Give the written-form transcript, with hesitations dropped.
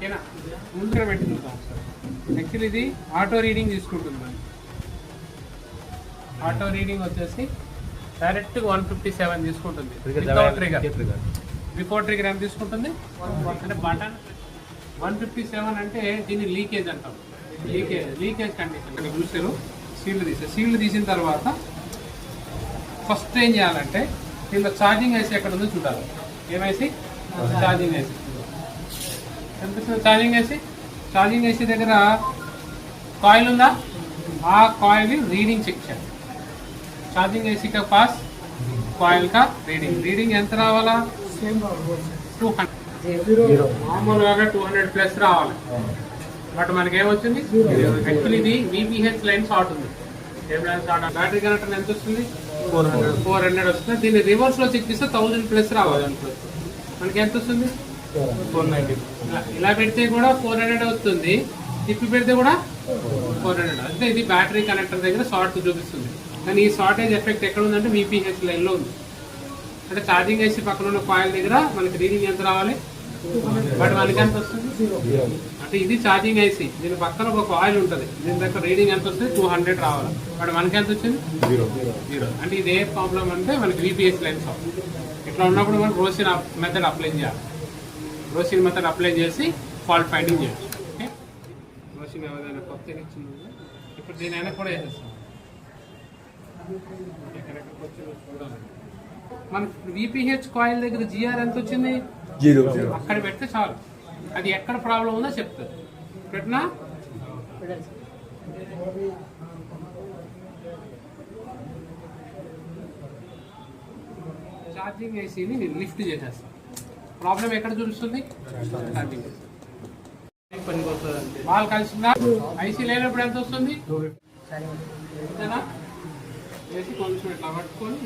ఓకేనా, ముందుగా పెట్టుకుంటాం సార్. యాక్చువల్లీ ఇది ఆటో రీడింగ్ తీసుకుంటుంది మనకి. ఆటో రీడింగ్ వచ్చేసి డైరెక్ట్ 157 తీసుకుంటుంది వితౌట్ ట్రిగర్. బిఫోర్ ట్రిగర్ ఎంత తీసుకుంటుంది అంటే బటన్ 157 అంటే దీన్ని లీకేజ్ అంటాం. Leakage condition. ఇక్కడ చూసారు సీల్డ్ తీసిన తర్వాత ఫస్ట్ ఏం చేయాలంటే దీనిలో ఛార్జింగ్ ఐసీ ఎక్కడ ఉందో చూడాలి. ఏమైసి ఛార్జింగ్ ఐసీ కనిపిస్తుంది. ఛార్జింగ్ ఐసీ దగ్గర కాయిల్ ఉందా, ఆ కాయిల్ రీడింగ్ చెక్ చేయాలి. ఛార్జింగ్ ఐసీ కా పాస్ కాయిల్ కా రీడింగ్ ఎంత రావాలా, 200. మామూలుగా 200+ రావాలి. బట్ మనకి ఏమొచ్చింది, యాక్చువల్లీ ఇది VPH లైన్ షార్ట్ ఉంది. ఏం లైన్ షార్ట్, బ్యాటరీ కనెక్టర్ ఎంత వస్తుంది, 400 వస్తుంది. దీన్ని రివర్స్ లో చెక్ చేస్తే 1000+ రావాలి. మనకి ఎంత వస్తుంది, 490. ఇలా పెడితే కూడా 400 వస్తుంది, తిప్పి పెడితే కూడా 400. అంటే ఇది బ్యాటరీ కనెక్టర్ దగ్గర షార్ట్ చూపిస్తుంది. కానీ ఈ షార్టేజ్ ఎఫెక్ట్ ఎక్కడ ఉందంటే VPH లైన్లో ఉంది. అంటే ఛార్జింగ్ ఐసీ పక్కన ఉన్న కాయిల్ దగ్గర మనకి రీడింగ్ ఎంత రావాలి, బట్ మనకి ఎంత వస్తుంది. అంటే ఇది ఛార్జింగ్ ఐసీ, దీని పక్కన ఒక కాయిల్ ఉంటుంది, దీని దగ్గర రీడింగ్ ఎంత వస్తుంది, 200 రావాలి. బట్ మనకి ఎంత వచ్చింది, 0. అంటే ఇది ఏ ప్రాబ్లం అంటే మనకి VPH లైన్ షార్ట్. ఇట్లా ఉన్నప్పుడు మనం రోసిన్ మెథడ్ అప్లై చేయాలి. రోసిన్ మెథడ్ అప్లై చేసి ఫాల్ట్ ఫైండింగ్ చేయొచ్చు. ఓకే, రోసిన్ ఏదైనా కొత్త ఇచ్చింది ఇప్పుడు దీనైనా కూడా వేసేస్తాం. మన VPH కాయిల్ దగ్గర GR ఎంత వచ్చింది, 0. అక్కడ పెడితే చాలు, అది ఎక్కడ ప్రాబ్లం ఉందో చెప్తుంది. పెట్టినా ఛార్జింగ్ ఐసీని నేను లిఫ్ట్ చేసేస్తాను. ప్రాబ్లం ఎక్కడ చూపిస్తుంది, ఛార్జింగ్ పనికి వస్తుంది. బాల్ కలిసిందా, ఐసీ లేనప్పుడు ఎంత వస్తుంది, అంతేనా. వేసి కొంచెం ఇట్లా పట్టుకొని